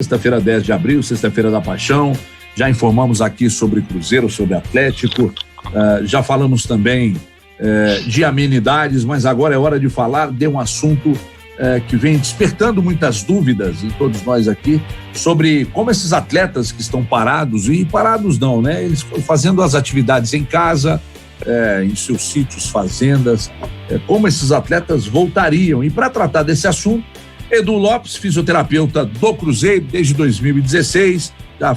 Sexta-feira, 10 de abril, sexta-feira da paixão. Já informamos aqui sobre Cruzeiro, sobre Atlético. Já falamos também de amenidades, mas agora é hora de falar de um assunto que vem despertando muitas dúvidas em todos nós aqui sobre como esses atletas que estão parados, e parados não, né? Eles fazendo as atividades em casa, em seus sítios, fazendas, como esses atletas voltariam. E para tratar desse assunto, Edu Lopes, fisioterapeuta do Cruzeiro desde 2016, já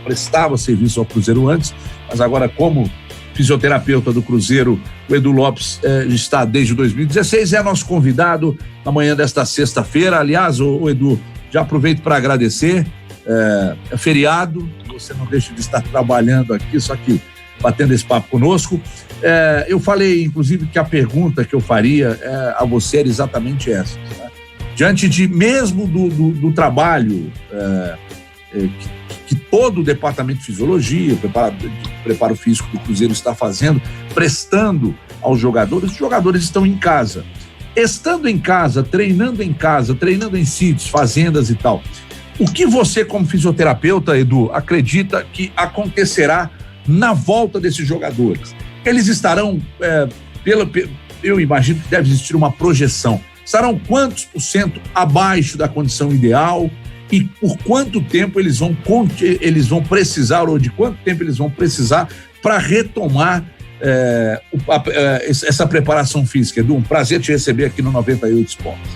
prestava serviço ao Cruzeiro antes, mas agora como fisioterapeuta do Cruzeiro, o Edu Lopes está desde 2016, é nosso convidado na manhã desta sexta-feira. Aliás, o Edu, já aproveito para agradecer, é feriado, você não deixa de estar trabalhando aqui, só que batendo esse papo conosco. Eu falei, inclusive, que a pergunta que eu faria a você era exatamente essa, né? Diante de mesmo do trabalho que todo o departamento de fisiologia, preparo físico do Cruzeiro está fazendo, prestando aos jogadores, os jogadores estão em casa. Estando em casa, treinando em sítios, fazendas e tal. O que você, como fisioterapeuta, Edu, acredita que acontecerá na volta desses jogadores? Eles estarão, eu imagino que deve existir uma projeção, estarão quantos % abaixo da condição ideal e por quanto tempo eles vão precisar, ou de quanto tempo eles vão precisar para retomar essa preparação física? Edu, um prazer te receber aqui no 98 Esportes.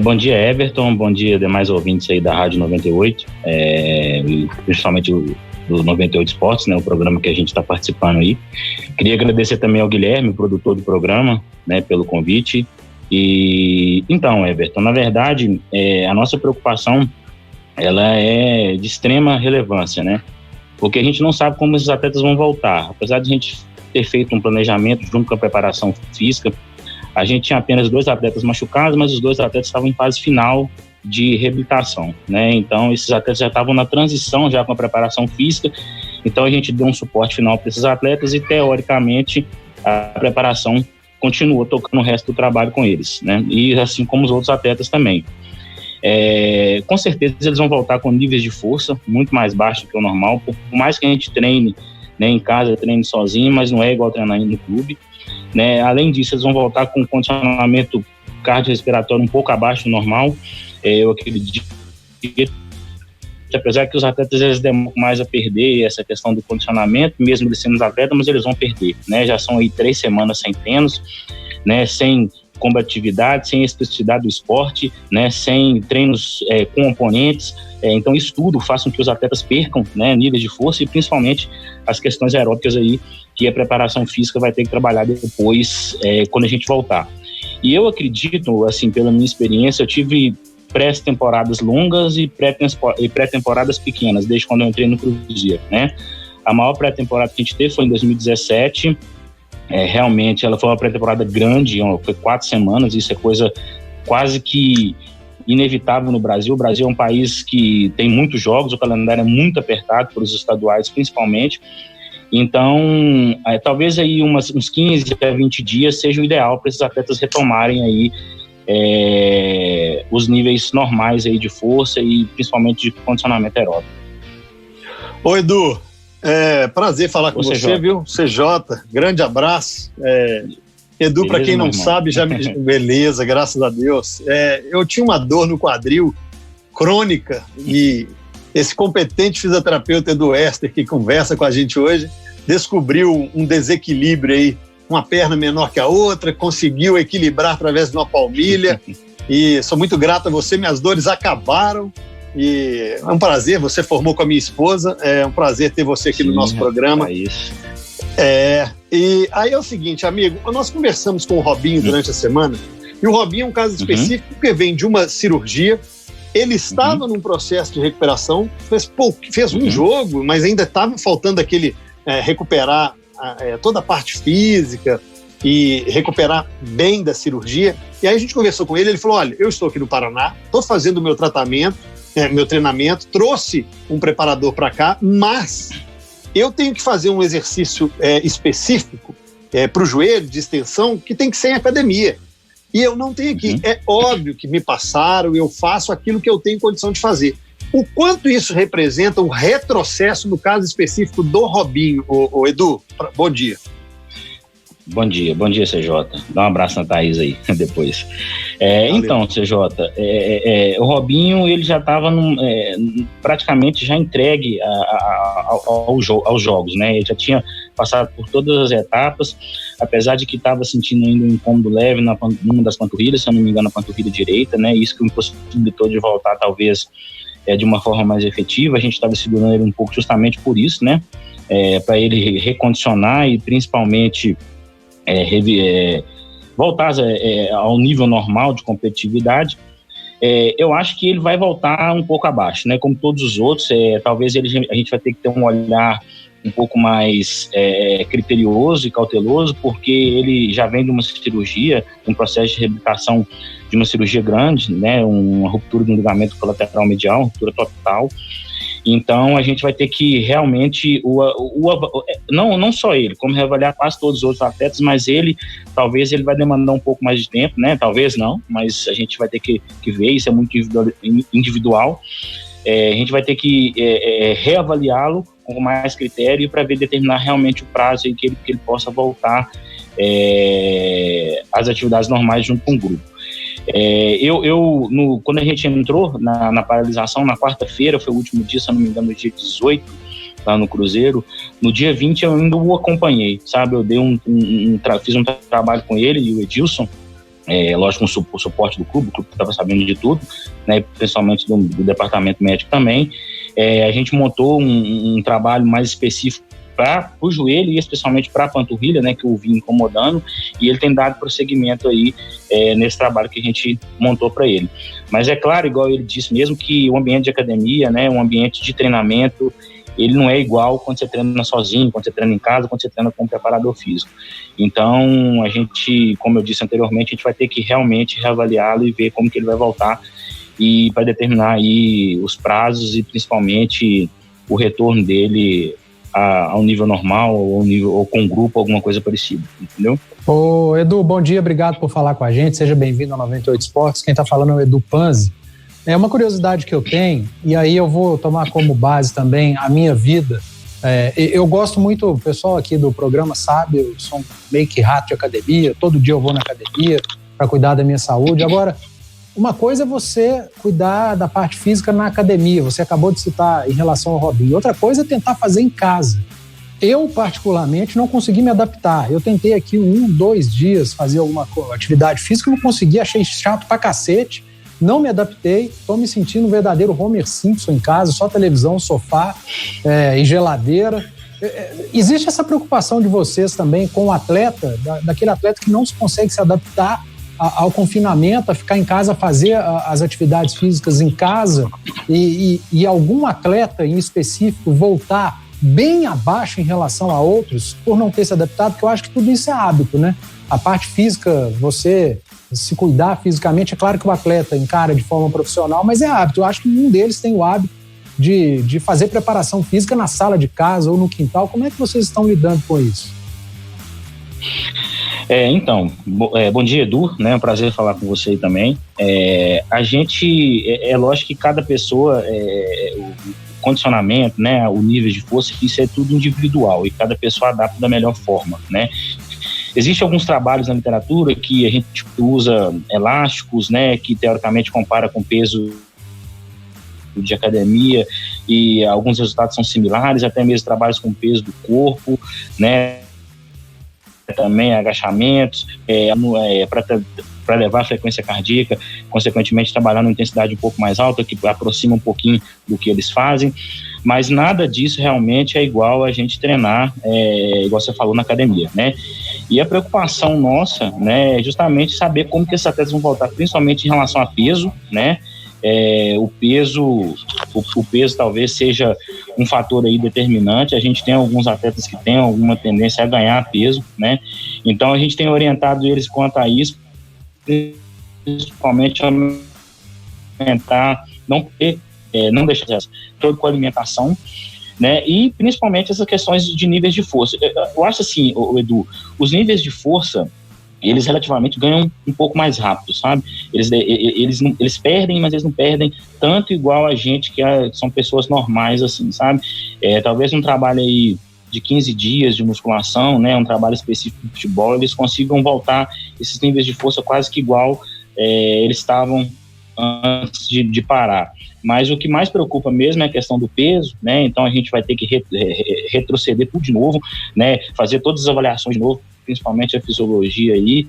Bom dia, Everton, bom dia demais ouvintes aí da Rádio 98, principalmente do 98 Esportes, né, o programa que a gente está participando aí. Queria agradecer também ao Guilherme, produtor do programa, né, pelo convite. E então, Everton, na verdade, a nossa preocupação ela é de extrema relevância, né? Porque a gente não sabe como esses atletas vão voltar. Apesar de a gente ter feito um planejamento junto com a preparação física, a gente tinha apenas 2 atletas machucados, mas os 2 atletas estavam em fase final de reabilitação, né? Então, esses atletas já estavam na transição já com a preparação física, então a gente deu um suporte final para esses atletas e, teoricamente, a preparação continua tocando o resto do trabalho com eles, né? E assim como os outros atletas também. Com certeza eles vão voltar com níveis de força muito mais baixos que o normal, por mais que a gente treine, né, em casa, treine sozinho, mas não é igual treinar no clube, né? Além disso, eles vão voltar com condicionamento cardiorrespiratório um pouco abaixo do normal. Eu acredito que, apesar que os atletas eles demoram mais a perder essa questão do condicionamento, mesmo eles sendo atletas, mas eles vão perder, né? Já são aí 3 semanas sem treinos, né? Sem combatividade, sem especificidade do esporte, né? Sem treinos com oponentes. Então isso tudo faz com que os atletas percam, né, níveis de força e principalmente as questões aeróbicas aí que a preparação física vai ter que trabalhar depois, quando a gente voltar. E eu acredito, assim, pela minha experiência, eu tive pré-temporadas longas e pré-temporadas pequenas, desde quando eu entrei no Cruzeiro, né? A maior pré-temporada que a gente teve foi em 2017, realmente ela foi uma pré-temporada grande, foi 4 semanas, isso é coisa quase que inevitável no Brasil. O Brasil é um país que tem muitos jogos, o calendário é muito apertado, para os estaduais principalmente, então talvez aí uns 15 a 20 dias seja o ideal para esses atletas retomarem aí os níveis normais aí de força e principalmente de condicionamento aeróbico. Oi, Edu, prazer falar com você, viu? CJ, grande abraço. Edu, para quem não sabe, beleza, graças a Deus. Eu tinha uma dor no quadril crônica e esse competente fisioterapeuta Edu Ester, que conversa com a gente hoje, descobriu um desequilíbrio aí, uma perna menor que a outra, conseguiu equilibrar através de uma palmilha e sou muito grato a você, minhas dores acabaram e é um prazer, você formou com a minha esposa, é um prazer ter você aqui no nosso programa. É isso. E aí é o seguinte, amigo, nós conversamos com o Robinho durante a semana e o Robinho é um caso específico porque vem de uma cirurgia, ele estava num processo de recuperação, fez um jogo, mas ainda estava faltando aquele recuperar toda a parte física e recuperar bem da cirurgia. E aí a gente conversou com ele, ele falou, olha, eu estou aqui no Paraná, estou fazendo o meu tratamento, meu treinamento, trouxe um preparador para cá, mas eu tenho que fazer um exercício específico para o joelho, de extensão, que tem que ser em academia. e eu não tenho aqui. É óbvio que me passaram, eu faço aquilo que eu tenho condição de fazer. O quanto isso representa um retrocesso no caso específico do Robinho, o Edu? Bom dia. Bom dia, CJ. Dá um abraço na Thaís aí, depois. Então, CJ, o Robinho, ele já estava praticamente já entregue aos jogos, né? Ele já tinha passado por todas as etapas, apesar de que estava sentindo ainda um incômodo leve numa das panturrilhas, se eu não me engano, a panturrilha direita, né? Isso que o impossibilitou de voltar, talvez, de uma forma mais efetiva. A gente estava segurando ele um pouco justamente por isso, né? Para ele recondicionar e principalmente voltar ao nível normal de competitividade. Eu acho que ele vai voltar um pouco abaixo, né? Como todos os outros, talvez a gente vai ter que ter um olhar um pouco mais criterioso e cauteloso, porque ele já vem de uma cirurgia, um processo de reabilitação de uma cirurgia grande, né? Uma ruptura do ligamento colateral medial, uma ruptura total. Então, a gente vai ter que realmente, não só ele, como reavaliar quase todos os outros atletas, mas talvez ele vai demandar um pouco mais de tempo, né? Talvez não, mas a gente vai ter que ver, isso é muito individual. A gente vai ter que reavaliá-lo com mais critério para determinar realmente o prazo em que ele possa voltar às atividades normais junto com o grupo. Quando a gente entrou na paralisação, na quarta-feira, foi o último dia, se eu não me engano, no dia 18, lá no Cruzeiro, no dia 20 eu ainda o acompanhei, sabe? Eu fiz um trabalho com ele e o Edilson, lógico, com o suporte do clube, o clube estava sabendo de tudo, né? Principalmente do departamento médico também. A gente montou um trabalho mais específico para o joelho e especialmente para a panturrilha, né, que eu vim incomodando, e ele tem dado prosseguimento aí nesse trabalho que a gente montou para ele. Mas é claro, igual ele disse mesmo, que o ambiente de academia, né, um ambiente de treinamento, ele não é igual quando você treina sozinho, quando você treina em casa, quando você treina com um preparador físico. Então, a gente, como eu disse anteriormente, a gente vai ter que realmente reavaliá-lo e ver como que ele vai voltar, e para determinar aí os prazos e principalmente o retorno dele ao nível normal ou com um grupo, alguma coisa parecida, entendeu? Ô Edu, bom dia, obrigado por falar com a gente, seja bem-vindo ao 98 Esportes. Quem está falando é o Edu Panzi. É uma curiosidade que eu tenho, e aí eu vou tomar como base também a minha vida. Eu gosto muito, o pessoal aqui do programa sabe, eu sou meio que rato de academia, todo dia eu vou na academia para cuidar da minha saúde. Agora, uma coisa é você cuidar da parte física na academia, você acabou de citar em relação ao Robinho. Outra coisa é tentar fazer em casa. Eu, particularmente, não consegui me adaptar. Eu tentei aqui 1-2 dias fazer alguma atividade física, não consegui, achei chato pra cacete, não me adaptei, estou me sentindo um verdadeiro Homer Simpson em casa, só televisão, sofá e geladeira. Existe essa preocupação de vocês também com o atleta, daquele atleta que não consegue se adaptar ao confinamento, a ficar em casa, fazer as atividades físicas em casa e algum atleta em específico voltar bem abaixo em relação a outros por não ter se adaptado, porque eu acho que tudo isso é hábito, né? A parte física, você se cuidar fisicamente, é claro que o atleta encara de forma profissional, mas é hábito. Eu acho que nenhum deles tem o hábito de fazer preparação física na sala de casa ou no quintal. Como é que vocês estão lidando com isso? Então, bom dia, Edu, né? É um prazer falar com você aí também. A gente, lógico que cada pessoa, o condicionamento, né? O nível de força, isso é tudo individual e cada pessoa adapta da melhor forma, né? Existem alguns trabalhos na literatura que a gente usa elásticos, né? Que teoricamente compara com peso de academia e alguns resultados são similares, até mesmo trabalhos com peso do corpo, né? Também agachamentos, para levar a frequência cardíaca, consequentemente trabalhar numa intensidade um pouco mais alta, que aproxima um pouquinho do que eles fazem, mas nada disso realmente é igual a gente treinar, igual você falou, na academia, né? E a preocupação nossa, né, é justamente saber como que esses atletas vão voltar, principalmente em relação a peso, né? O peso talvez seja um fator aí determinante. A gente tem alguns atletas que têm alguma tendência a ganhar peso, né? Então a gente tem orientado eles quanto a isso, principalmente aumentar, não deixar todo com alimentação, né? E principalmente essas questões de níveis de força. Eu acho assim, Edu, os níveis de força eles relativamente ganham um pouco mais rápido, sabe? Eles perdem, mas eles não perdem tanto igual a gente, que são pessoas normais, assim, sabe? Talvez um trabalho aí de 15 dias de musculação, né, um trabalho específico de futebol, eles consigam voltar esses níveis de força quase que igual eles estavam antes de parar. Mas o que mais preocupa mesmo é a questão do peso, né? Então a gente vai ter que retroceder tudo de novo, né? Fazer todas as avaliações de novo, principalmente a fisiologia aí,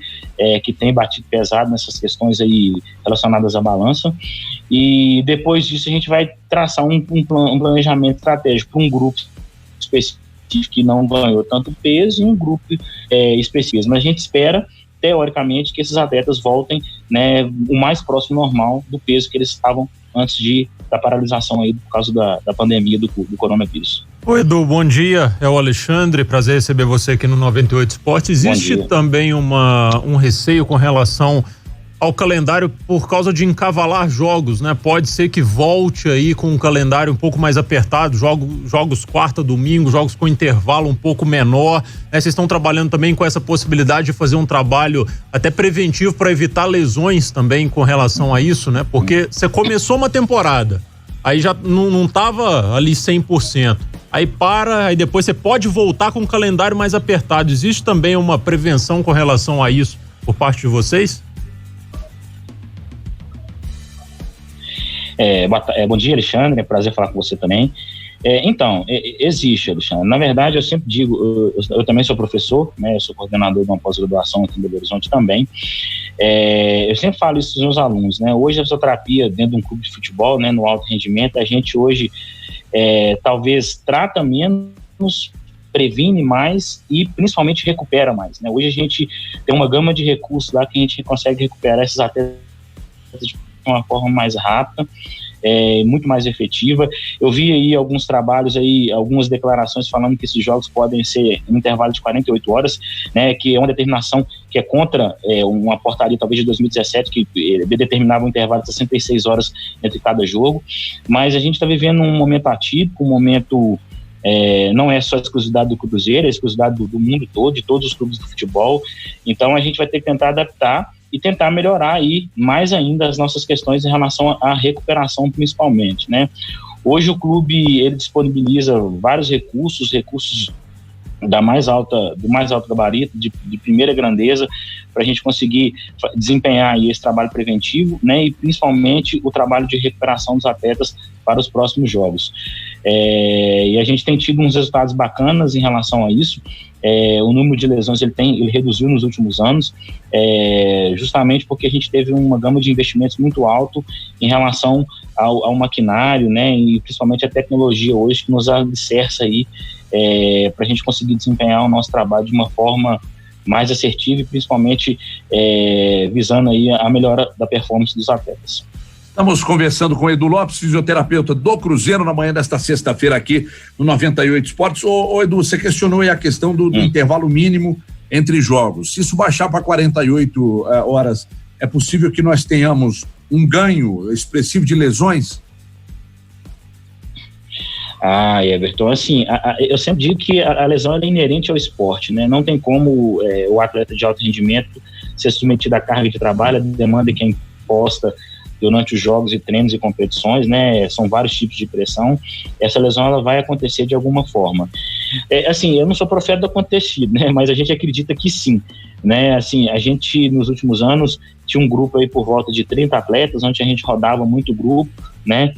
que tem batido pesado nessas questões aí relacionadas à balança. E depois disso a gente vai traçar um planejamento estratégico para um grupo específico que não ganhou tanto peso e um grupo específico. Mas a gente espera, teoricamente, que esses atletas voltem, né, o mais próximo normal do peso que eles estavam antes da paralisação aí por causa da pandemia do coronavírus. Oi, Edu, bom dia, é o Alexandre, prazer receber você aqui no 98 Esportes. Existe também um receio com relação ao calendário por causa de encavalar jogos, né? Pode ser que volte aí com um calendário um pouco mais apertado, jogos quarta, domingo, jogos com intervalo um pouco menor, né? Vocês estão trabalhando também com essa possibilidade de fazer um trabalho até preventivo para evitar lesões também com relação a isso, né? Porque você começou uma temporada, aí já não tava ali 100%, aí aí depois você pode voltar com um calendário mais apertado. Existe também uma prevenção com relação a isso por parte de vocês? Bom dia, Alexandre, é um prazer falar com você também. Então, existe, Alexandre. Na verdade, eu sempre digo, eu também sou professor, né? Eu sou coordenador de uma pós-graduação aqui em Belo Horizonte também. Eu sempre falo isso para os meus alunos, né? Hoje a fisioterapia dentro de um clube de futebol, né, no alto rendimento, a gente hoje talvez trata menos, previne mais e principalmente recupera mais, né? Hoje a gente tem uma gama de recursos lá que a gente consegue recuperar esses atletas de uma forma mais rápida, muito mais efetiva. Eu vi aí alguns trabalhos aí, algumas declarações falando que esses jogos podem ser em um intervalo de 48 horas, né, que é uma determinação que é contra uma portaria talvez de 2017 que determinava um intervalo de 66 horas entre cada jogo, mas a gente está vivendo um momento atípico, um momento não é só exclusividade do Cruzeiro, é exclusividade do mundo todo, de todos os clubes do futebol. Então a gente vai ter que tentar adaptar e tentar melhorar aí mais ainda as nossas questões em relação à recuperação principalmente, né? Hoje o clube, ele disponibiliza vários recursos do mais alto gabarito, de primeira grandeza, para a gente conseguir desempenhar aí esse trabalho preventivo, né, e principalmente o trabalho de recuperação dos atletas para os próximos jogos. E a gente tem tido uns resultados bacanas em relação a isso. O número de lesões ele reduziu nos últimos anos, justamente porque a gente teve uma gama de investimentos muito alto em relação ao maquinário, né, e principalmente a tecnologia hoje que nos alicerça aí para a gente conseguir desempenhar o nosso trabalho de uma forma mais assertiva e principalmente visando aí a melhora da performance dos atletas. Estamos conversando com Edu Lopes, fisioterapeuta do Cruzeiro, na manhã desta sexta-feira aqui no 98 Esportes. Ô Edu, você questionou aí a questão do intervalo mínimo entre jogos. Se isso baixar para 48 horas, é possível que nós tenhamos um ganho expressivo de lesões? Everton, assim, eu sempre digo que a lesão é inerente ao esporte, né? Não tem como o atleta de alto rendimento ser submetido à carga de trabalho, a demanda que é imposta durante os jogos e treinos e competições, né? São vários tipos de pressão. Essa lesão ela vai acontecer de alguma forma. Assim, eu não sou profeta do acontecido, né? Mas a gente acredita que sim, né? Assim, a gente nos últimos anos tinha um grupo aí por volta de 30 atletas, onde a gente rodava muito grupo, né?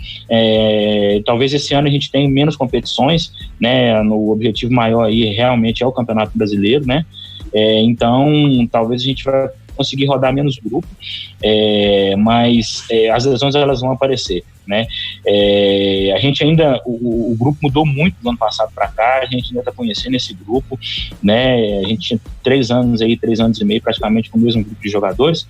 Talvez esse ano a gente tenha menos competições, né? O objetivo maior aí realmente é o Campeonato Brasileiro, né? Então, talvez a gente vai conseguir rodar menos grupo, mas as lesões elas vão aparecer, né? A gente ainda, o grupo mudou muito do ano passado para cá, a gente ainda está conhecendo esse grupo, né? A gente tinha 3 anos e meio praticamente com o mesmo grupo de jogadores,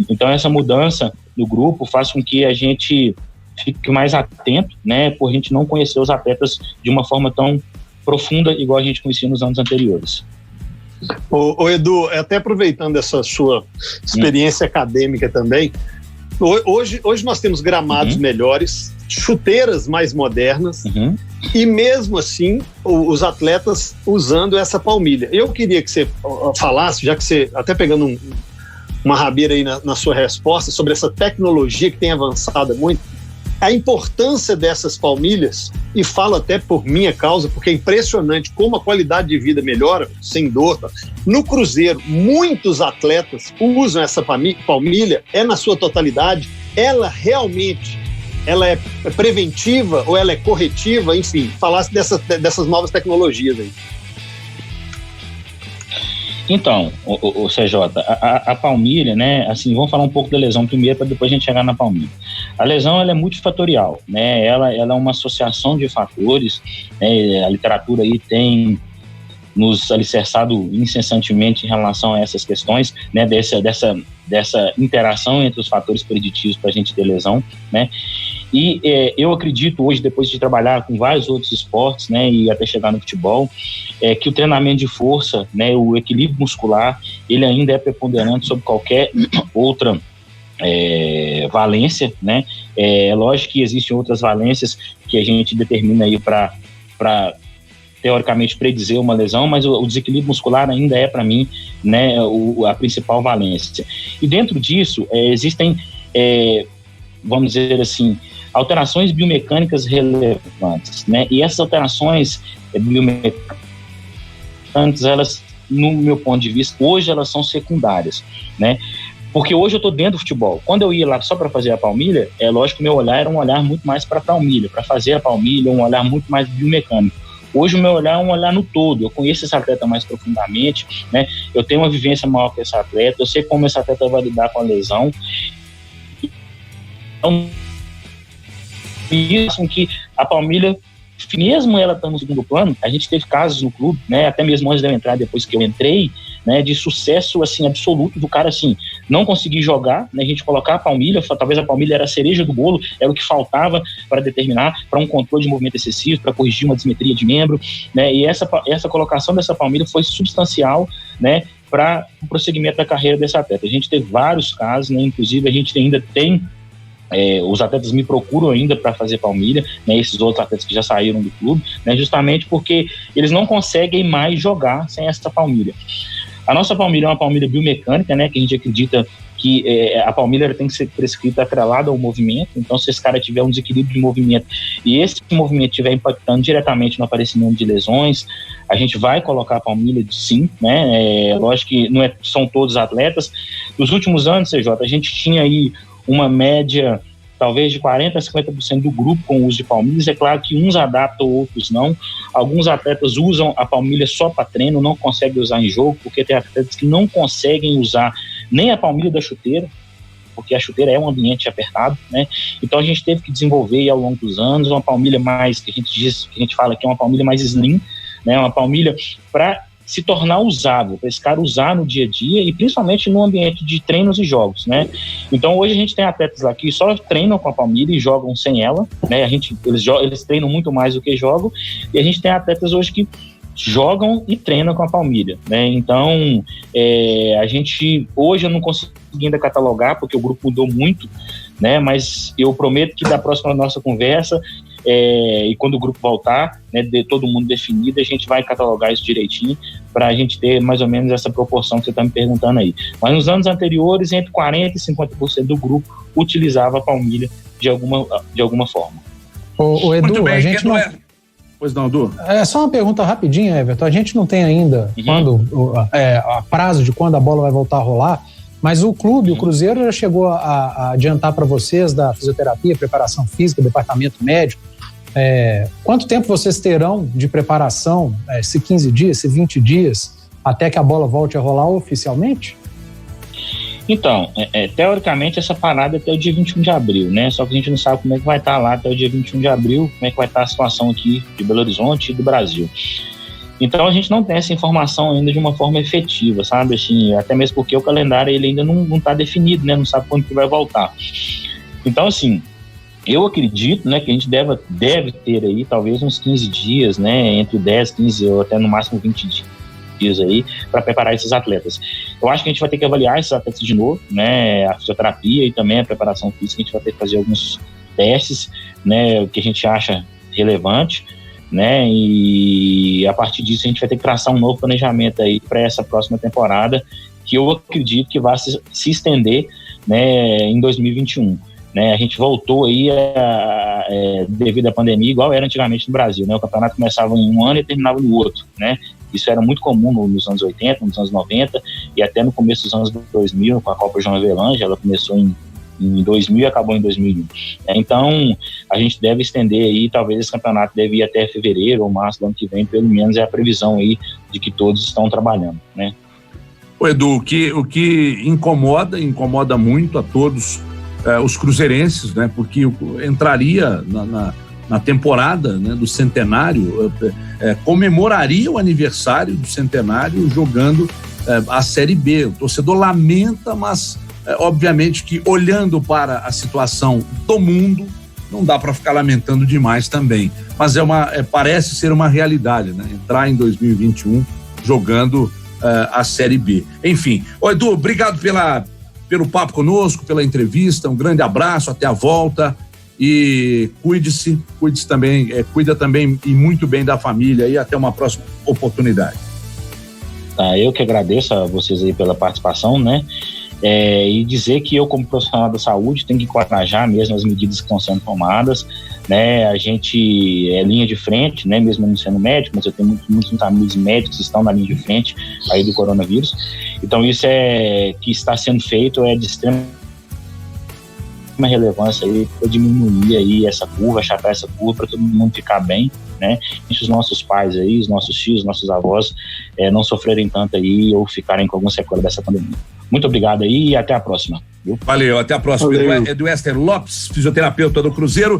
então essa mudança no grupo faz com que a gente fique mais atento, né? Por a gente não conhecer os atletas de uma forma tão profunda igual a gente conhecia nos anos anteriores. Ô Edu, até aproveitando essa sua experiência acadêmica também, hoje nós temos gramados melhores, chuteiras mais modernas, e mesmo assim os atletas usando essa palmilha. Eu queria que você falasse, já que você, até pegando uma rabeira aí na sua resposta, sobre essa tecnologia que tem avançado muito, a importância dessas palmilhas, e falo até por minha causa, porque é impressionante como a qualidade de vida melhora, sem dor. No Cruzeiro, muitos atletas usam essa palmilha, na sua totalidade, ela realmente ela é preventiva ou ela é corretiva, enfim, falasse dessas novas tecnologias aí. Então, o CJ, a palmilha, né, assim, vamos falar um pouco da lesão primeiro para depois a gente chegar na palmilha. A lesão, ela é multifatorial, né, ela é uma associação de fatores, né, a literatura aí tem nos alicerçado incessantemente em relação a essas questões, né, dessa interação entre os fatores preditivos para a gente ter lesão, né, e eu acredito hoje, depois de trabalhar com vários outros esportes, né, e até chegar no futebol, que o treinamento de força, né, o equilíbrio muscular, ele ainda é preponderante sobre qualquer outra valência, né. É lógico que existem outras valências que a gente determina aí para teoricamente predizer uma lesão, mas o desequilíbrio muscular ainda é, para mim, né, a principal valência. E dentro disso, existem, vamos dizer assim, alterações biomecânicas relevantes, né? E essas alterações biomecânicas, elas, no meu ponto de vista, hoje elas são secundárias, né? Porque hoje eu estou dentro do futebol. Quando eu ia lá só para fazer a palmilha, é lógico que o meu olhar era um olhar muito mais para a palmilha, para fazer a palmilha, um olhar muito mais biomecânico. Hoje o meu olhar é um olhar no todo, eu conheço esse atleta mais profundamente, né? Eu tenho uma vivência maior que esse atleta, eu sei como esse atleta vai lidar com a lesão. Então, isso que a palmilha, mesmo ela estando no segundo plano, a gente teve casos no clube, né, até mesmo antes de eu entrar, depois que eu entrei, né, de sucesso assim, absoluto do cara assim, não conseguir jogar, né, a gente colocar a palmilha, talvez a palmilha era a cereja do bolo, era o que faltava para determinar, para um controle de movimento excessivo, para corrigir uma dismetria de membro, né, e essa colocação dessa palmilha foi substancial, né, para o prosseguimento da carreira desse atleta. A gente teve vários casos, né, inclusive a gente ainda tem os atletas me procuram ainda para fazer palmilha, né, esses outros atletas que já saíram do clube, né, justamente porque eles não conseguem mais jogar sem essa palmilha. A nossa palmilha é uma palmilha biomecânica, né, que a gente acredita que a palmilha tem que ser prescrita atrelada ao movimento. Então, se esse cara tiver um desequilíbrio de movimento e esse movimento estiver impactando diretamente no aparecimento de lesões, a gente vai colocar a palmilha sim, né? Lógico que não são todos atletas. Nos últimos anos, CJ, a gente tinha aí uma média talvez de 40% a 50% do grupo com o uso de palmilhas. É claro que uns adaptam, outros não. Alguns atletas usam a palmilha só para treino, não conseguem usar em jogo, porque tem atletas que não conseguem usar nem a palmilha da chuteira, porque a chuteira é um ambiente apertado, né? Então a gente teve que desenvolver ao longo dos anos uma palmilha mais, que a gente fala que é uma palmilha mais slim, né? Uma palmilha para se tornar usável, para esse cara usar no dia a dia e principalmente no ambiente de treinos e jogos, né? Então hoje a gente tem atletas lá que só treinam com a palmilha e jogam sem ela, né? Eles treinam muito mais do que jogam, e a gente tem atletas hoje que jogam e treinam com a palmilha, né? Então a gente, hoje eu não consigo ainda catalogar porque o grupo mudou muito, né? Mas eu prometo que da próxima nossa conversa, e quando o grupo voltar, né, de todo mundo definido, a gente vai catalogar isso direitinho para a gente ter mais ou menos essa proporção que você está me perguntando aí. Mas nos anos anteriores, entre 40% e 50% do grupo utilizava a palmilha de alguma forma. O Edu, bem, a gente não... Pois não, Edu? É só uma pergunta rapidinha, Everton. A gente não tem ainda a prazo de quando a bola vai voltar a rolar, mas o clube, o Cruzeiro, já chegou a adiantar para vocês da fisioterapia, preparação física, departamento médico. Quanto tempo vocês terão de preparação, se 15 dias, se 20 dias, até que a bola volte a rolar oficialmente? Então, teoricamente essa parada é até o dia 21 de abril, né? Só que a gente não sabe como é que vai estar lá até o dia 21 de abril, como é que vai estar a situação aqui de Belo Horizonte e do Brasil. Então a gente não tem essa informação ainda de uma forma efetiva, sabe? Assim, até mesmo porque o calendário ele ainda não está definido, né? Não sabe quando que vai voltar. Então, assim, eu acredito, né, que a gente deve ter aí talvez uns 15 dias, né? Entre 10, 15 ou até no máximo 20 dias aí para preparar esses atletas. Eu acho que a gente vai ter que avaliar esses atletas de novo, né? A fisioterapia e também a preparação física, a gente vai ter que fazer alguns testes, né? O que a gente acha relevante, né? E a partir disso a gente vai ter que traçar um novo planejamento aí para essa próxima temporada, que eu acredito que vai se estender, né, em 2021. Né, a gente voltou aí devido à pandemia, igual era antigamente no Brasil, né? O campeonato começava em um ano e terminava no outro, né? Isso era muito comum nos anos 80, nos anos 90 e até no começo dos anos 2000, com a Copa João Avelange. Ela começou em 2000 e acabou em 2001. Então, a gente deve estender aí, talvez esse campeonato deve ir até fevereiro ou março do ano que vem, pelo menos é a previsão aí de que todos estão trabalhando, né? Ô Edu, o que incomoda muito a todos os cruzeirenses, né? Porque entraria na temporada, né, do centenário, comemoraria o aniversário do centenário jogando a Série B. O torcedor lamenta, mas obviamente que olhando para a situação do mundo, não dá para ficar lamentando demais também. Mas parece ser uma realidade, né? Entrar em 2021 jogando a Série B. Enfim, ô Edu, obrigado pelo papo conosco, pela entrevista, um grande abraço, até a volta e cuide-se também, cuida também e muito bem da família e até uma próxima oportunidade. Eu que agradeço a vocês aí pela participação, né? E dizer que eu, como profissional da saúde, tenho que encorajar mesmo as medidas que estão sendo tomadas, né? A gente é linha de frente, né? Mesmo não sendo médico, mas eu tenho muitos amigos médicos que estão na linha de frente aí do coronavírus. Então isso que está sendo feito é de extrema relevância aí para diminuir aí essa curva, achatar essa curva para todo mundo ficar bem, né? E os nossos pais aí, os nossos tios, nossos avós não sofrerem tanto aí ou ficarem com alguma sequela dessa pandemia. Muito obrigado aí e até a próxima. Viu? Valeu, até a próxima. Edu Ester Lopes, fisioterapeuta do Cruzeiro.